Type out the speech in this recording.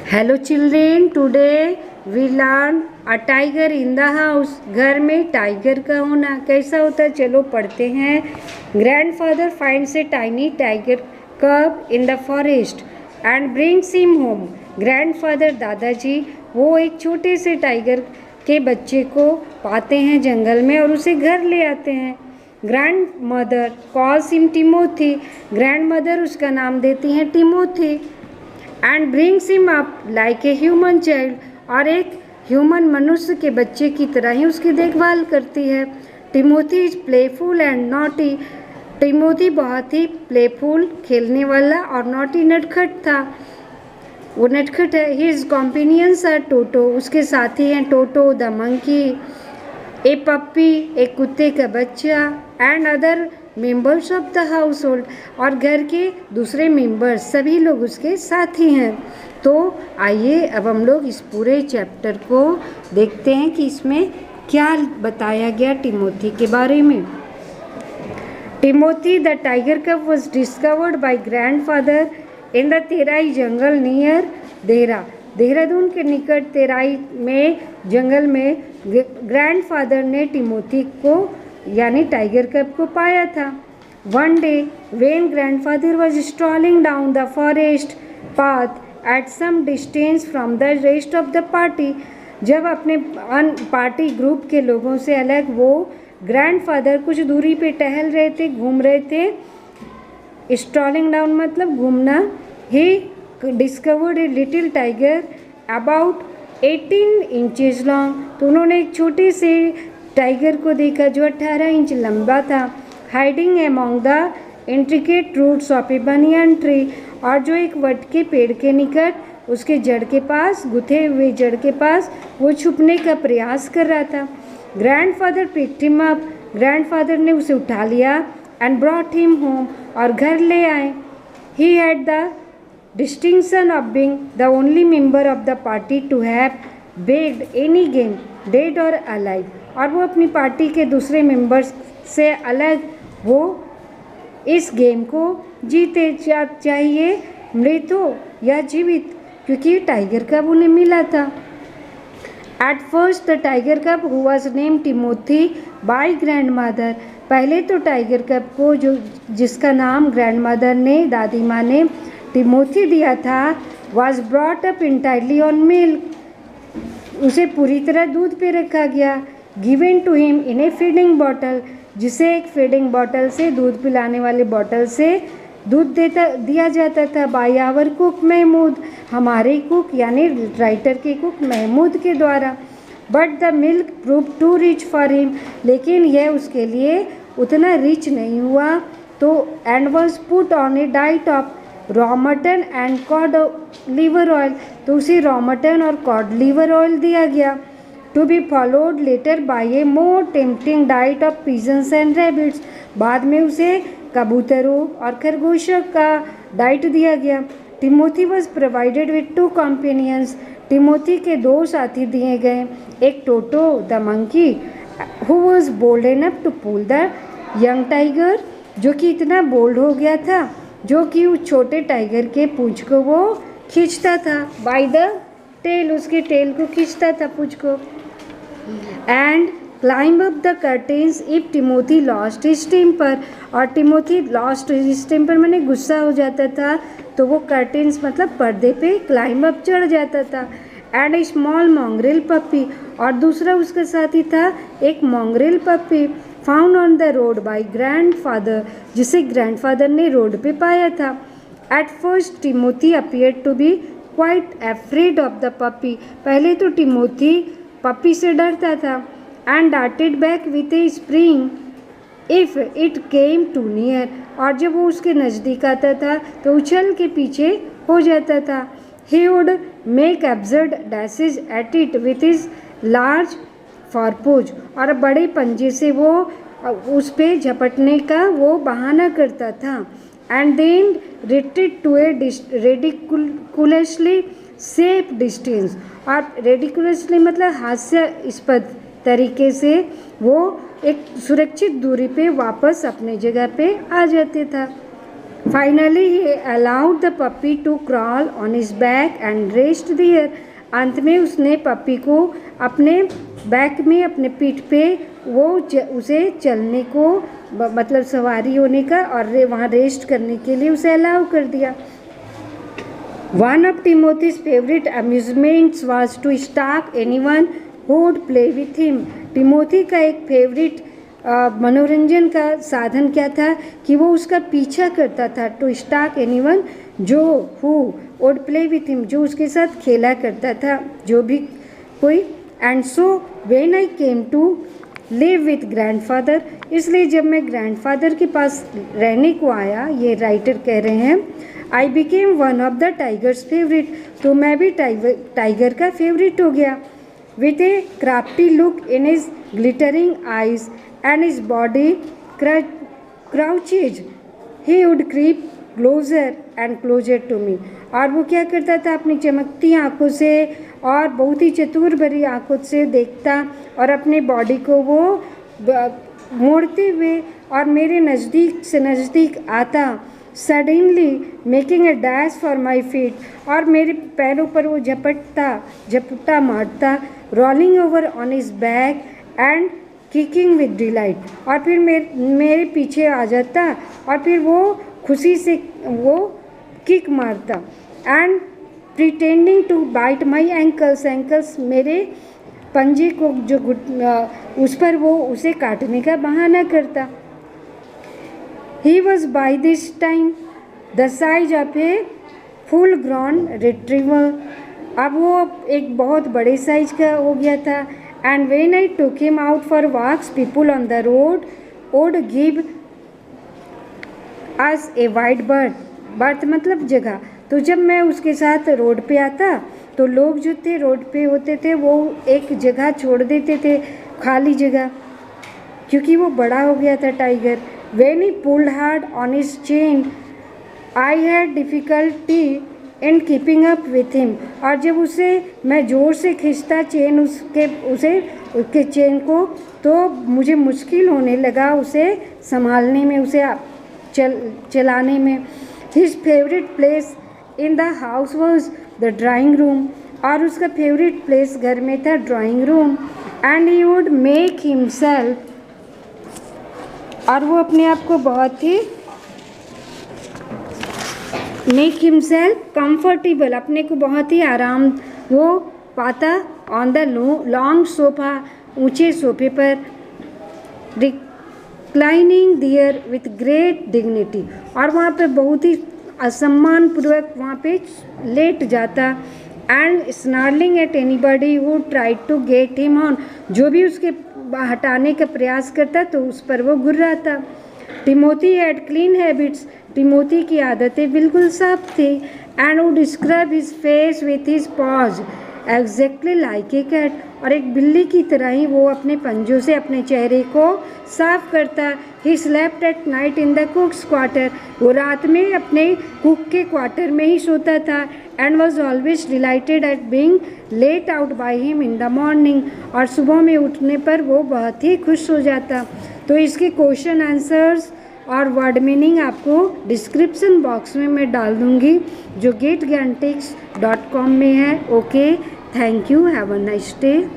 Hello children, today we learn a tiger in the house. घर में tiger का होना कैसा होता है, चलो पढ़ते हैं। Grandfather finds a tiny tiger cub in the forest and brings him home. Grandfather दादाजी वो एक छोटे से टाइगर के बच्चे को पाते हैं जंगल में और उसे घर ले आते हैं। Grand mother calls him Timothy. Grand mother उसका नाम देती हैं Timothy. And brings him up like a human child, और एक ह्यूमन मनुष्य के बच्चे की तरह ही उसकी देखभाल करती है। Timothy is playful and naughty. Timothy बहुत ही प्लेफुल, खेलने वाला, और नॉटी नटखट था। वो नटखट है। हिज कॉम्पेनियंस आर टोटो, उसके साथी हैं टोटो द मंकी, ए पप्पी एक कुत्ते का बच्चा, and other members of the house hold, और घर के दूसरे मेंबर्स सभी लोग उसके साथी हैं। तो आइए अब हम लोग इस पूरे चैप्टर को देखते हैं कि इसमें क्या बताया गया टिमोथी के बारे में। टिमोथी द टाइगर कब was discovered by grandfather in the Terai jungle near Dehra. Dehradun के निकट तेराई में जंगल में ग्रैंडफादर ने टिमोथी को यानी टाइगर कब को पाया था। One day when grandfather was strolling down the forest path at some distance from the rest of the party, जब अपने पार्टी ग्रुप के लोगों से अलग वो ग्रैंडफादर कुछ दूरी पे टहल रहे थे, घूम रहे थे। स्ट्रॉलिंग डाउन मतलब घूमना। He discovered a little tiger about 18 inches long, तो उन्होंने एक छोटे से टाइगर को देखा जो 18 इंच लंबा था। Hiding among the intricate roots of a banyan tree, और जो एक वट के पेड़ के निकट उसके जड़ के पास, गुथे हुए जड़ के पास वो छुपने का प्रयास कर रहा था। Grandfather picked him up, grandfather ने उसे उठा लिया एंड ब्रॉट हिम होम, और घर ले आए। He had the distinction of being the only member of the party to have baked any game, dead or alive, और वो अपनी पार्टी के दूसरे मेंबर्स से अलग वो इस गेम को जीते, चाहिए मृत हो या जीवित, क्योंकि टाइगर कब उन्हें मिला था। एट फर्स्ट द टाइगर कब who was name Timothy by grand mother, पहले तो टाइगर कब को जो जिसका नाम ग्रैंड मदर ने, दादी माँ ने टिमोथी दिया था, was brought up entirely on milk, उसे पूरी तरह दूध पे रखा गया। Given to him in a feeding bottle, जिसे एक फीडिंग बॉटल से, दूध पिलाने वाले बॉटल से दूध दिया जाता था। बाय आवर कुक महमूद, हमारे कुक यानी राइटर के कुक महमूद के द्वारा। But the milk prove too rich for him, लेकिन यह उसके लिए उतना रिच नहीं हुआ, तो and was put on a diet of raw mutton and cod liver oil, तो उसे रॉ मटन और कॉड लीवर ऑयल दिया गया। To be followed later by a more tempting diet of pigeons and rabbits, बाद में उसे कबूतरों और खरगोशों का डाइट दिया गया। Timothy was provided with 2 companions, Timothy के 2 साथी दिए गए, एक Toto the monkey who was bold enough to pull the young tiger, जो कि इतना बोल्ड हो गया था जो कि उस छोटे टाइगर के पूंछ को वो खींचता था, बाय द टेल, उसके टेल को खींचता था पूंछ को। And climb up the curtains if Timothy lost his temper, और टिमोथी लॉस्ट हिज टेम्पर मैंने गुस्सा हो जाता था तो वो कर्टेन्स मतलब पर्दे पे क्लाइंब अप चढ़ जाता था। एंड ए स्मॉल मॉन्ग्रेल पप्पी, और दूसरा उसका साथी था एक mongrel puppy, found on the road by grandfather, जिसे ग्रैंडफादर ने रोड पे पाया था। At first Timothy appear to be quite afraid of the puppy, पहले तो टिमोथी पप्पी से डरता था। And darted back with a spring if it came too near, और जब वो उसके नज़दीक आता था तो उछल के पीछे हो जाता था। He would make absurd dashes at it with his large forepaws, और बड़े पंजे से वो उस पे झपटने का वो बहाना करता था। And then retreat to a ridiculously safe distance, और रेडिकुलसली मतलब हास्यास्पद तरीके से वो एक सुरक्षित दूरी पे वापस अपने जगह पे आ जाते था। Finally, he allowed the puppy to crawl on his back and rest there. अंत में उसने पपी को अपने बैक में, अपने पीठ पे उसे चलने को, मतलब सवारी होने का और वहाँ रेस्ट करने के लिए उसे अलाउ कर दिया. One of Timothy's favorite amusements was to stalk anyone who would play with him. Timothy का एक फेवरेट मनोरंजन का साधन क्या था कि वो उसका पीछा करता था. टू स्टाक एनीवन, जो who would play with him, जो उसके साथ खेला करता था, जो भी कोई. And so when I came to live with grandfather, इसलिए जब मैं ग्रैंडफादर के पास रहने को आया, ये राइटर कह रहे हैं, I became one of the tigers favourite, तो मैं भी टाइगर का फेवरेट हो गया. With A crafty look in his glittering eyes and his body crouches, he would creep closer and closer to me. और वो क्या करता था, अपनी चमकती आँखों से और बहुत ही चतुर भरी आँखों से देखता और अपने बॉडी को वो मोड़ते हुए और मेरे नज़दीक से नज़दीक आता. Suddenly making a dash for my feet, और मेरे पैरों पर वो झपटा मारता. Rolling over on his back and kicking with delight, और फिर मेरे पीछे आ जाता और फिर वो खुशी से वो किक मारता. And pretending to bite my ankles, मेरे पंजे को जो उस पर वो उसे काटने का बहाना करता. He was by this time the size of a full grown retriever, अब वो एक बहुत बड़े साइज का हो गया था. And when I took him out for walks, people on the road would give us a wide berth मतलब जगह. तो जब मैं उसके साथ रोड पे आता तो लोग जो थे रोड पे होते थे वो एक जगह छोड़ देते थे, खाली जगह, क्योंकि वो बड़ा हो गया था tiger. When he pulled hard on his chain, I had difficulty in keeping up with him, और जब उसे मैं ज़ोर से खींचता उसके चेन को, तो मुझे मुश्किल होने लगा उसे संभालने में, उसे चलाने में. His favourite place in the house was the drawing room, और उसका फेवरेट प्लेस घर में था drawing room. And he would make himself, और वो अपने आप को बहुत ही मेक हिमसेल्फ कंफर्टेबल, अपने को बहुत ही आराम वो पाता. ऑन द लॉन्ग सोफा, ऊंचे सोफे पर, reclining there with great dignity, और वहाँ पे बहुत ही असम्मान पूर्वक वहाँ पे लेट जाता. And snarling at anybody who tried to get him on, जो भी उसके हटाने का प्रयास करता तो उस पर वो घुर्राता. Timothy had clean habits, Timothy की आदतें बिल्कुल साफ थी. And would scrub his face with his paws exactly like a cat, और एक बिल्ली की तरह ही वो अपने पंजों से अपने चेहरे को साफ करता. He slept at night in the कुक्स quarter, वो रात में अपने कुक के क्वार्टर में ही सोता था. And was always dilated eight being let out by him in the morning, और सुबह में उठने पर वो बहुत ही खुश हो जाता. तो इसके क्वेश्चन आंसर्स और वर्ड मीनिंग आपको डिस्क्रिप्शन बॉक्स में मैं डाल दूँगी, जो getgyantics.com में है. Okay, thank you, have a nice day.